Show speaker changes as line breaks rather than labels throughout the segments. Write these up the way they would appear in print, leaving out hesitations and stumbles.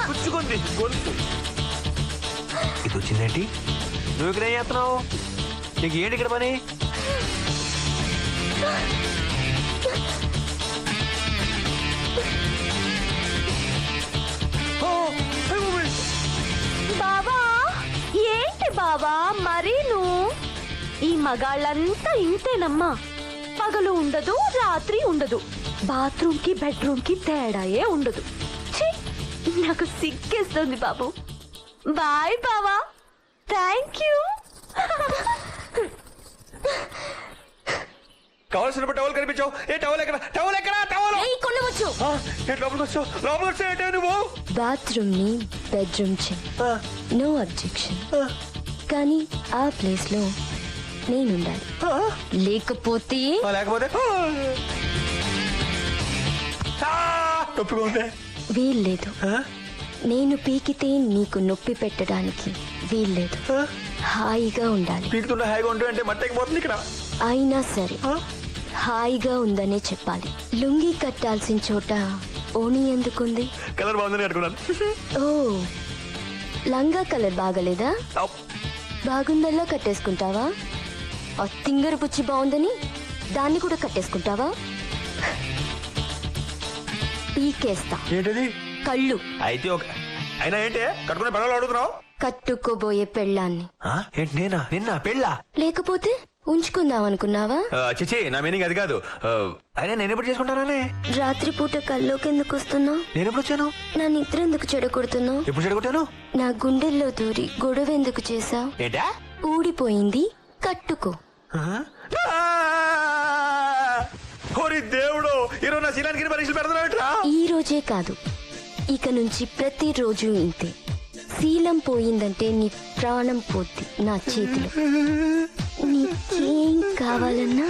పుచ్చుకుంది గొంతు. ఇది వచ్చిందేంటి? నువ్వు ఇక్కడ ఏం చేస్తున్నావు? నీకు ఏంటి ఇక్కడ పని?
బాబా ఏంటి బాబా మరీ నువ్వు? ఈ మగాళ్ళంతా ఇంతేనమ్మా. పగలు ఉండదు, రాత్రి ఉండదు. బాత్రూమ్ కి బెడ్రూమ్ కి తేడాయే ఉండదు. ఛీ, నాకు సిగ్గేస్తుంది బాబు. బాయ్ బావా, థ్యాంక్ యూ.
కావాల్సిన టవల్ కనిపించావు. ఏ టవల్ ఎక్కడ? టవల్ ఎక్కడ? టవల్
కొనవచ్చు.
లోపలికి వచ్చావు. లోపలికి వచ్చావు నువ్వు.
బాత్రూమ్ ని బెడ్రూమ్ నో అబ్జెక్షన్, కానీ ఆ ప్లేస్ లో నేనుండాలి. లేకపోతే వీల్లేదు. నేను పీకితే నీకు నొప్పి పెట్టడానికి వీల్లేదు. హాయిగా ఉండాలి.
హాయిగా ఉండు అంటే మట్టెక్కిపోతుంది ఇక్కడ.
అయినా సరే హాయిగా ఉందనే చెప్పాలి. లుంగి కట్టాల్సిన చోట ఓణి ఎందుకుంది?
కలర్ బాగుందని కట్టుకున్నాను.
ఓ, లంగా కలర్ బాగలేదా? బాగుందల్లా కట్టేసుకుంటావా? ఆ తింగర పుచ్చి బాగుందని దాన్ని కూడా కట్టేసుకుంటావా? పీకేస్తా.
ఏంటది?
కళ్ళు.
అయితే అయినా ఏంటి కట్టుకునే పనులు అడుగుతున్నావు?
కట్టుకోబోయే పెళ్ళాన్ని.
ఏంటి నేనా? నిన్న పెళ్ళా?
లేకపోతే ఉంచుకుందాం అనుకున్నావా?
చిచి, నా మీనింగ్ అది కాదు. అయినా నేను ఎప్పుడు చేసుకుంటానే?
రాత్రిపూట కల్లోకి ఎందుకు వస్తున్నావు?
నేను ఎప్పుడు వచ్చాను?
నా నిద్ర ఎందుకు చెడగొడుతున్నావు?
ఎప్పుడు చెడగొట్టాను?
నా గుండెల్లో దూరి గొడవ ఎందుకు చేసావు?
ఏంటా?
ఊడిపోయింది కట్టుకో.
దేవుడు, ఈరోజు నా శీలానికి పరీక్షలు పెడతారా?
ఈ రోజే కాదు, ఇక నుంచి ప్రతిరోజు ఇంతే. శీలం పోయిందంటే నీ ప్రాణం పోద్ది నా చేతిలో. నీకేం కావాలన్నా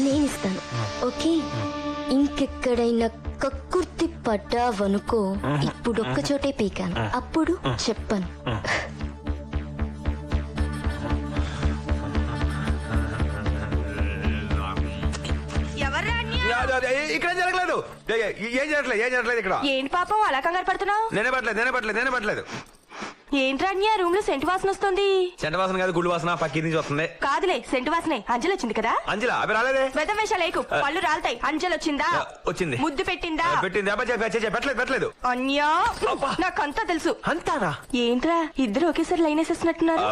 నేనిస్తాను. ఓకే, ఇంకెక్కడైనా కక్కుర్తి పడ్డావనుకో, ఇప్పుడు ఒక్క చోటే పీకాను, అప్పుడు చెప్పను.
ఇక్కడ జరగలేదు. ఏం జరగలేదు ఇక్కడ.
ఏంటి పాపం అలా కంగారు పడుతున్నావు?
నేనే పట్టలేదు.
ఏంట్రా రూమ్ లో సెంటు వాసన వస్తుంది.
సెంటు వాసన కాదు, గుళ్ళు వాసన పక్కి నుంచి వస్తుంది.
కాదులే, సెంటు వాసనే. అంజలి వచ్చింది కదా?
అంజలి అవి రాలేదే.
వేషాలేకు, పళ్ళు రాలతాయి. అంజలి వచ్చిందా?
వచ్చింది.
ముద్దు పెట్టిందా?
పెట్టలేదు.
అన్యా, నాకంతా తెలుసు.
అంతారా?
ఏంట్రా ఇద్దరు ఒకేసారి లైన్ వేసేస్తున్నట్టున్నారు?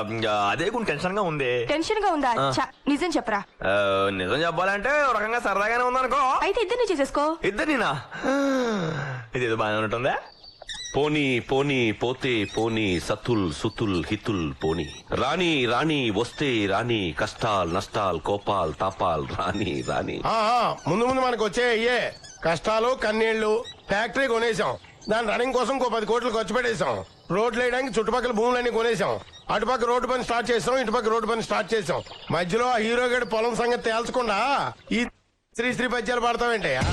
అదే టెన్షన్ గా ఉంది.
టెన్షన్ గా ఉందా? నిజం చెప్పరా?
నిజం చెప్పాలంటే ఒక రకంగా సరదాగానే ఉందనుకో.
అయితే ఇద్దరిని చేసేసుకో.
ఇద్దరినా? ఇదేదో బాగానే ఉంటుందా?
పోనీ పోనీ పోతే పోనీ సతుల్ సుతుల్ హితుల్ పోనీ రాణి రాణి వస్తే రాణి కష్టాల్ నష్టాల్ కోపాల్ తాపాల్ రాణి రాణి.
ముందు మనకు వచ్చే అయ్యే కష్టాలు కన్నీళ్లు. ఫ్యాక్టరీ కొనేసాం, దాని రన్నింగ్ కోసం 10 కోట్లు ఖర్చు పెట్టేశాం. రోడ్లు వేయడానికి చుట్టుపక్కల భూములన్నీ కొనేసాం. అటుపక్క రోడ్డు పని స్టార్ట్ చేసాం, ఇటుపక్క రోడ్డు పని స్టార్ట్ చేసాం. మధ్యలో ఆ హీరో గడి పొలం సంగతి తేల్చకుండా ఈ శ్రీ పద్యాలు పాడతావేంటయ్యా?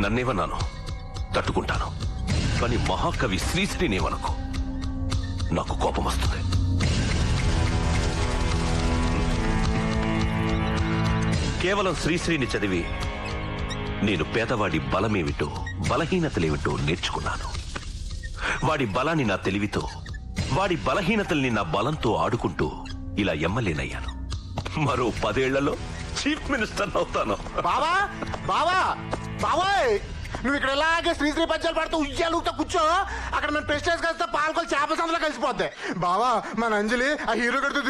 నన్నేమన్నాను? తట్టుకుంటాను, కానీ మహాకవి శ్రీశ్రీనేమనుకో, నాకు కోపం వస్తుంది. కేవలం శ్రీశ్రీని చదివి నేను పేదవాడి బలమేమిటో బలహీనతలేమిటో నేర్చుకున్నాను. వాడి బలాన్ని నా తెలివితో, వాడి బలహీనతల్ని నా బలంతో ఆడుకుంటూ ఇలా ఎమ్మెల్యేనయ్యాను. మరో 10 ఏళ్లలో చీఫ్ మినిస్టర్ అవుతాను.
బావా బావా బావాయ్, నువ్వు ఇక్కడ ఇలాగే శ్రీ పద్యాలు పాడుతూ ఉయ్యాలుతో కూర్చో. అక్కడ మేము ప్రెస్టేజ్ కలిస్తే పాలకొలు చేపల సందులో కలిసిపోద్ది. బావా, మన అంజలి ఆ హీరో గడితో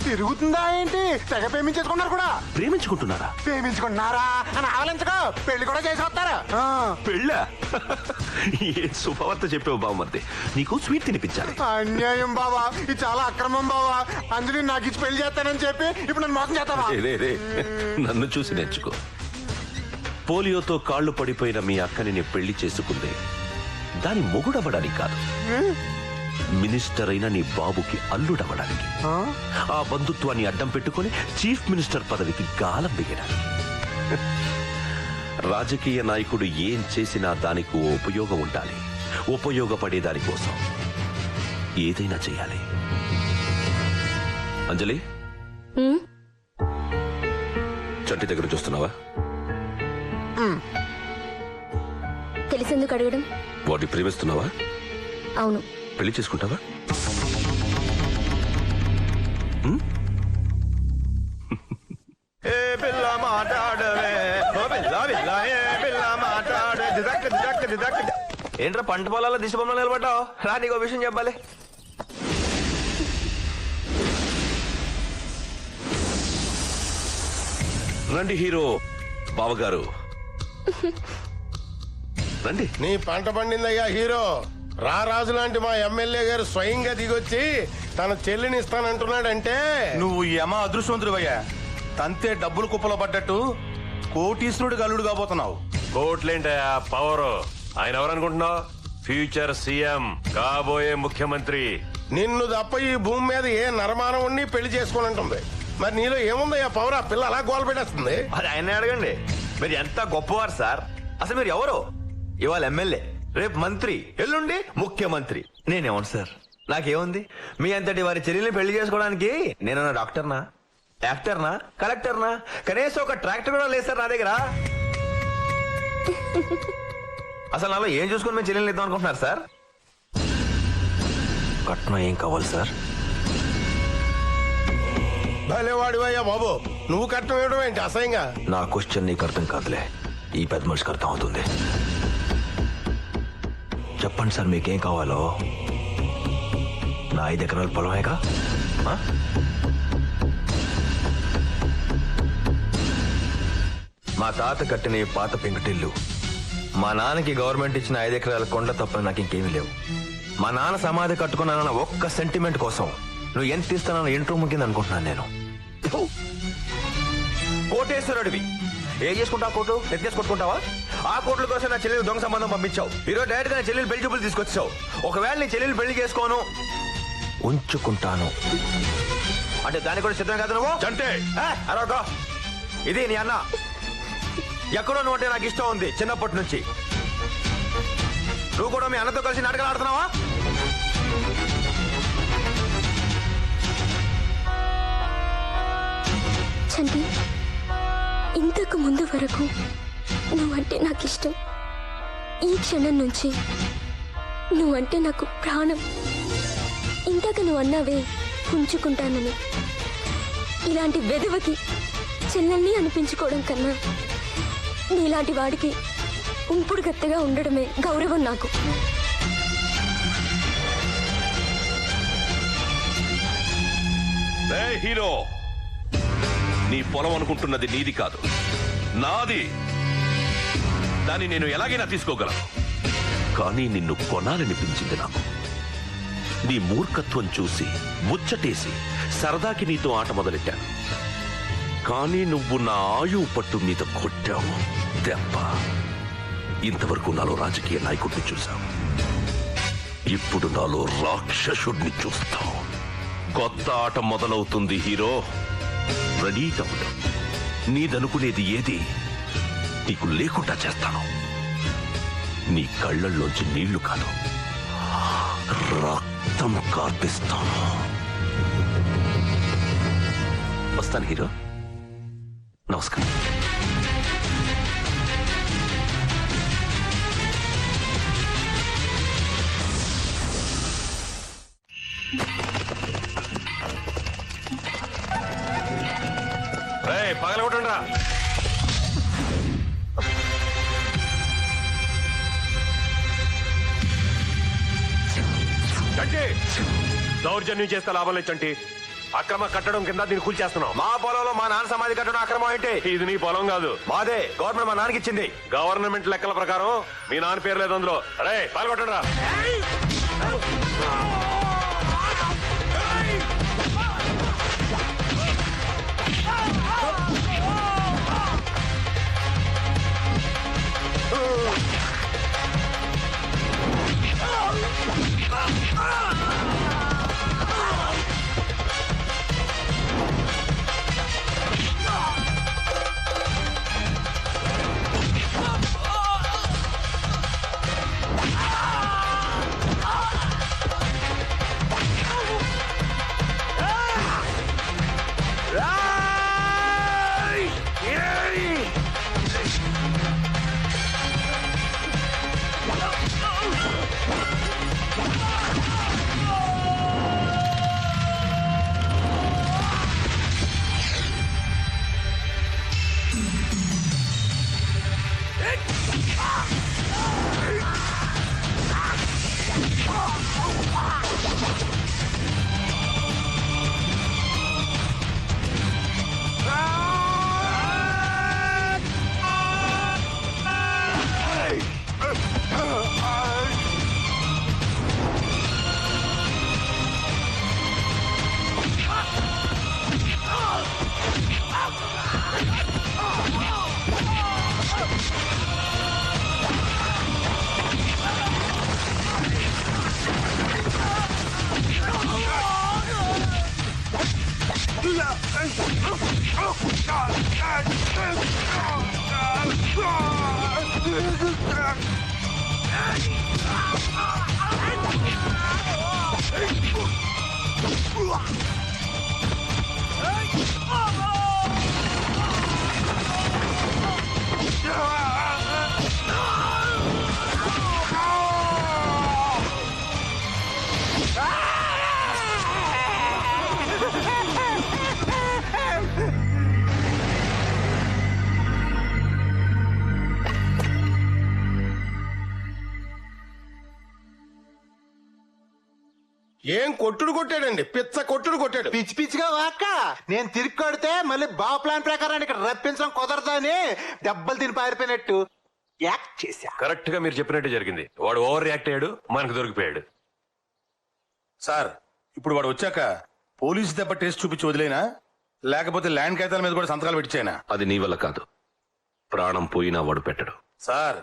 తిరుగుతుందా ఏంటి? తెగ ప్రేమించేసుకున్నారు కూడా.
ప్రేమించుకుంటున్నారా?
ప్రేమించుకుంటున్నారా అని ఆవలించగా పెళ్లి కూడా చేసి వస్తారా?
పెళ్ళా? ఏ శుభవార్త చెప్పావు బావమర్ది, నీకు స్వీట్ తినిపించాలి.
అన్యాయం బావా, ఇది చాలా అక్రమం బావా. అంజలి నాకు ఇచ్చి పెళ్లి చేస్తానని చెప్పి ఇప్పుడు నన్ను మోసం చేస్తావా?
నన్ను చూసి నేర్చుకో. పోలియోతో కాళ్లు పడిపోయిన మీ అక్కని నేను పెళ్లి చేసుకుందే దాని మొగుడవడానికి కాదు, మినిస్టర్ అయిన నీ బాబుకి అల్లుడవడానికి. ఆ బంధుత్వాన్ని అడ్డం పెట్టుకుని చీఫ్ మినిస్టర్ పదవికి గాలం దిగడానికి. రాజకీయ నాయకుడు ఏం చేసినా దానికి ఓ ఉపయోగం ఉండాలి. ఉపయోగపడే దానికోసం ఏదైనా చేయాలి. అంజలి,
ఉమ్,
చంటి దగ్గర చూస్తున్నావా?
తెలిసెందుకు అడగడం?
వాడిని ప్రేమిస్తున్నావా?
అవును.
పెళ్లి చేసుకుంటావా?
ఏ పిల్ల మాట్లాడవే, ఓ పిల్ల పిల్ల, ఏ పిల్ల మాట్లాడే, దిదక్ దిదక్ దిదక్. ఏంట్రా పంట పొలాల్లో దిశ బొమ్మలు నిలబడ్డావు? రా, నీకు విషయం చెప్పాలి.
రండి హీరో బావగారు, రండి.
నీ పంట పండిందయ్యా హీరో. రారాజు లాంటి మా ఎమ్మెల్యే గారు స్వయంగా దిగొచ్చి తన చెల్లిని ఇస్తానంటున్నాడంటే
నువ్వు యమ అదృష్టవంతుడు అయ్యా. తంతే డబ్బులు కుప్పలో పడ్డట్టు కోటీశ్వరుడు గల్లుడు కాబోతున్నావు.
కోట్లేంటయా పవర్? ఆయన ఎవరనుకుంటున్నావు? ఫ్యూచర్ సీఎం, కాబోయే ముఖ్యమంత్రి.
నిన్ను తప్ప ఈ భూమి మీద ఏ నరమానవుణ్ణి పెళ్లి చేసుకోనంటుంది. మరి నీలో ఏముందయ్యా పవర్? ఆ పిల్ల అలా గోల్ పెట్టేస్తుంది.
అది ఆయన్నే అడగండి. మీరు ఎంత గొప్పవారు సార్. అసలు మీరు ఎవరు? ఇవాళ ఎమ్మెల్యే, రేపు మంత్రి, ఎల్లుండి ముఖ్యమంత్రి. నేనేమను సార్? నాకేముంది? మీ అంతటి వారి చెల్లెల్ని పెళ్లి చేసుకోవడానికి నేనన్నా డాక్టర్నా, యాక్టర్నా, కలెక్టర్నా? కనీసం ఒక ట్రాక్టర్ కూడా లేదు సార్ నా దగ్గర. అసలు నాలో ఏం చూసుకుని మేము చెల్లెల్ని ఇద్దాం అనుకుంటున్నారు సార్? కట్నం ఏం కావాలి సార్?
భలేవాడివయ్యా బాబు. నువ్వు కట్నం ఇవ్వడం ఏంటి అసహ్యంగా?
నా క్వశ్చన్ నీకు అర్థం కాదులే, ఈ పెద్ద మనిషికి అర్థం అవుతుంది. చెప్పండి సార్, మీకేం కావాలో? నా 5 ఎకరాల పొలమేగా. ఆ? మా తాత కట్టిన ఈ పాత పెంకుటిల్లు, మా నాన్నకి గవర్నమెంట్ ఇచ్చిన 5 ఎకరాల కొండ తప్ప నాకు ఇంకేమీ లేవు. మా నాన్న సమాధి కట్టుకున్నానన్న ఒక్క సెంటిమెంట్ కోసం నువ్వు ఎంత ఇస్తానన్న ఇంట్రో ముగింది అనుకుంటున్నాను నేను. కోటేశ్వరుడివి, ఏం చేసుకుంటావు? కోటు ఎత్తేసి కొట్టుకుంటావా? ఆ కోట్ల కోసం నా చెల్లెలు దొంగ సంబంధం పంపించావు. ఈరోజు డైరెక్ట్ గా నా చెల్లెలు పెళ్లి చూపులు తీసుకొచ్చావు. ఒకవేళ నీ చెల్లెలు పెళ్లి చేసుకోను, ఉంచుకుంటాను అంటే దానికి కూడా సిద్ధం కాదు నువ్వు?
చంటే,
అరవకో. ఇది నీ అన్న. ఎక్కడో నువ్వు అంటే నాకు ఇష్టం ఉంది చిన్నప్పటి నుంచి. నువ్వు కూడా మీ అన్నతో కలిసి నాటకాలు ఆడుతున్నావా?
చంటి, ఇంతకు ముందు వరకు నువ్వంటే నాకు ఇష్టం. ఈ క్షణం నుంచి నువ్వంటే నాకు ప్రాణం. ఇంతకు నువ్వు అన్నావే ఉంచుకుంటానని. ఇలాంటి వెధవకి చెల్లెల్ని అనిపించుకోవడం కన్నా నీలాంటి వాడికి ఉంపుడు గత్తెగా ఉండడమే గౌరవం నాకు.
హీరో, నీ పొలం అనుకుంటున్నది నీది కాదు, నాది. దాన్ని నేను ఎలాగైనా తీసుకోగలను. కానీ నిన్ను కొనాలనిపించింది నాకు. నీ మూర్ఖత్వం చూసి ముచ్చటేసి సరదాకి నీతో ఆట మొదలెట్టాను. కానీ నువ్వు నా ఆయువు పట్టు మీద కొట్టావు దెబ్బ. ఇంతవరకు నాలో రాజకీయ నాయకుడిని చూశావు, ఇప్పుడు నాలో రాక్షసుడిని చూస్తావు. కొత్త ఆట మొదలవుతుంది హీరో. రెడీగా ఉండు. నీదనుకునేది ఏది నీకు లేకుండా చేస్తాను. నీ కళ్ళల్లోంచి నీళ్లు కాదు, రక్తం కార్పిస్తాను. వస్తాను హీరో. నమస్కారం.
పగలగొట్టండి రా. చంటి, దౌర్జన్యం చేస్తే లాభం లేదు చంటి. అక్రమ కట్టడం కింద దీన్ని కూల్చేస్తున్నాం.
మా పొలంలో మా నాన్న సమాధి కట్టడం అక్రమం ఏంటి?
ఇది నీ పొలం కాదు,
మాదే. గవర్నమెంట్ మా నాన్నకి ఇచ్చింది.
గవర్నమెంట్ లెక్కల ప్రకారం మీ నాన్న పేరు లేదు అందులో. అరే పాల్గొట్టండి రా.
ఏం కొట్టుడు కొట్టాడండి, పిచ్చ కొట్టుడు కొట్టాడు.
పిచ్చి పిచ్చిగా వాక్క నేను తిరిగి కొడితే మళ్ళీ బావ ప్లాన్ ప్రకారం ఇక్కడ రప్పించడం కుదరదని దెబ్బలు తిని పారిపోయినట్టు యాక్ట్ చేశా.
కరెక్ట్ గా మీరు చెప్పినట్టే జరిగింది. వాడు ఓవర్ రియాక్ట్ అయ్యాడు, మనకు దొరికిపోయాడు.
సార్ ఇప్పుడు వాడు వచ్చాక పోలీసు దెబ్బ టేస్ట్ చూపించి వదిలేనా, లేకపోతే ల్యాండ్ కాగితాల మీద కూడా సంతకాలు పెట్టించాయనా?
అది నీ వల్ల కాదు. ప్రాణం పోయినా వాడు పెట్టడు.
సార్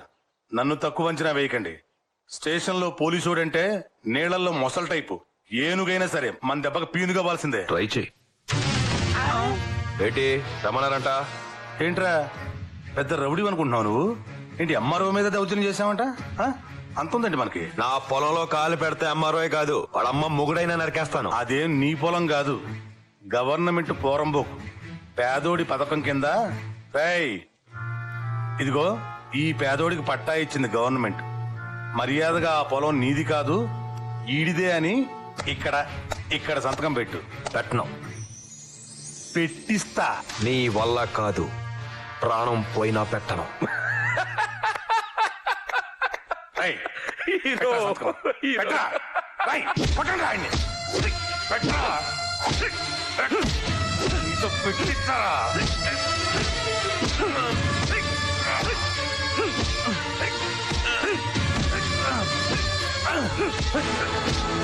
నన్ను తక్కువ అంచనా వేయకండి. స్టేషన్ లో పోలీసుడంటే నీళ్లలో మొసల్ టైపు. ఏనుగైనా సరే మన దెబ్బకు పీనుగా కావాల్సిందే.
ట్రై చేయి.
ఏంటి రమ్మన్నారంట?
ఏంట్రా పెద్ద రౌడీ అనుకుంటున్నావు నువ్వు? ఏంటి ఎంఆర్ఓ మీద దౌర్జన్యం చేసావంట? అంత ఉందండి మనకి.
నా పొలంలో కాలు పెడితే అమ్మారోయ్ కాదు, వాళ్ళమ్మ మొగుడైనా నరికేస్తాను.
అదేం నీ పొలం కాదు, గవర్నమెంట్ పోరంబోకు పేదోడి పథకం కింద. రేయ్ ఇదిగో ఈ పేదోడికి పట్టా ఇచ్చింది గవర్నమెంట్. మర్యాదగా ఆ పొలం నీది కాదు ఈడిదే అని ఇక్కడ ఇక్కడ సంతకం పెట్టు.
పెట్టను.
పెట్టిస్తా.
నీ వల్ల కాదు, ప్రాణం పోయినా పెట్టను.
రేయ్, పెట్టరా సంతకం. పెట్టరా. రేయ్, కొట్టండి ఆయన్ని. పెట్టరా. నీతో పెట్టిస్తారా?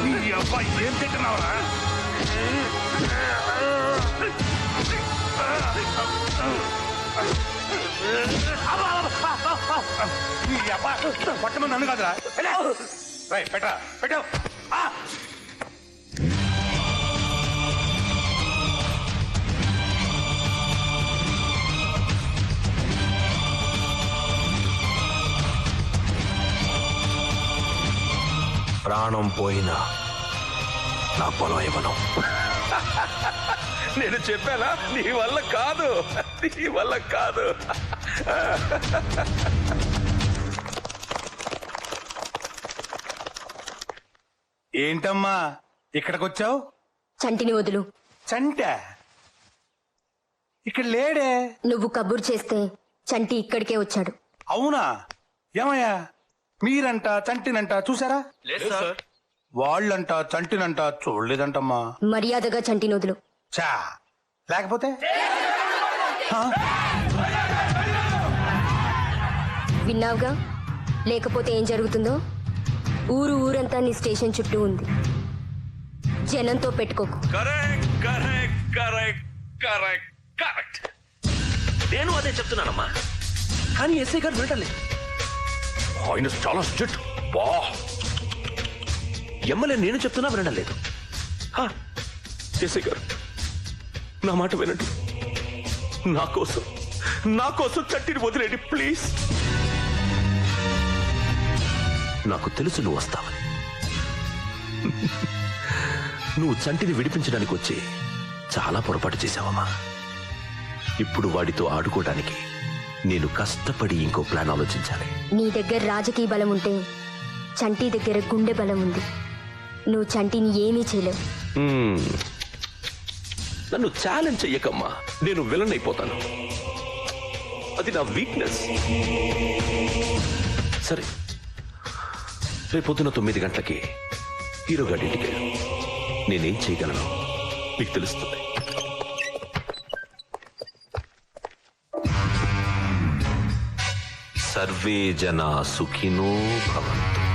నీ అబ్బాయి ఏం తింటున్నావురా? నీ అబ్బాయి పట్టమని నన్ను కాదురా. రైట్ పెట్టరా పెట్టావు.
ప్రాణం పోయినా నా పొలం ఇవ్వను.
నేను చెప్పానా నీ వల్ల కాదు, నీ వల్ల కాదు.
ఏంటమ్మా ఇక్కడికొచ్చావు?
చంటిని వదులు.
చంట ఇక్కడ లేడే.
నువ్వు కబురు చేస్తే చంటి ఇక్కడికే వచ్చాడు.
అవునా? ఏమయ్యా మీరంట చంటినంట చూసారా? వాళ్ళంట చంటినంట చూడలేదంటమ్మా.
మర్యాదగా చంటిని వదులు.
చా లేకపోతే
విన్నావుగా, లేకపోతే ఏం జరుగుతుందో? ఊరంతా నీ స్టేషన్ చుట్టూ ఉంది. జనంతో పెట్టుకోకు.
Correct correct correct correct correct. నేను అదే చెప్తున్నానమ్మా, కానీ ఎస్ఐ గారు వినటలేదు. ఆయన చాలా స్ట్రిక్ట్. బా ఎమ్మెల్యే నేను చెప్తున్నా వినడం లేదు. ఎస్ఐ గారు నా మాట వినండి. నా కోసం చట్టిని వదిలేండి ప్లీజ్. నాకు తెలుసు నువ్వు వస్తావని. నువ్వు చంటిని విడిపించడానికి వచ్చి చాలా పొరపాటు చేశావమ్మా. ఇప్పుడు వాడితో ఆడుకోవడానికి నేను కష్టపడి ఇంకో ప్లాన్ ఆలోచించాలి.
నీ దగ్గర రాజకీయ బలం ఉంటే చంటి దగ్గర గుండె బలం ఉంది. నువ్వు చంటిని ఏమీ చేయలేవు.
నన్ను ఛాలెంజ్ చెయ్యకమ్మా, నేను విలన్ అయిపోతాను. అది నా వీక్నెస్. సరే, రేపొద్దున 9 గంటలకి హీరో గారి ఇంటికి వెళ్ళు. నేనేం చేయగలను నీకు తెలుస్తుంది. సర్వే జనా సుఖినో భవంతు.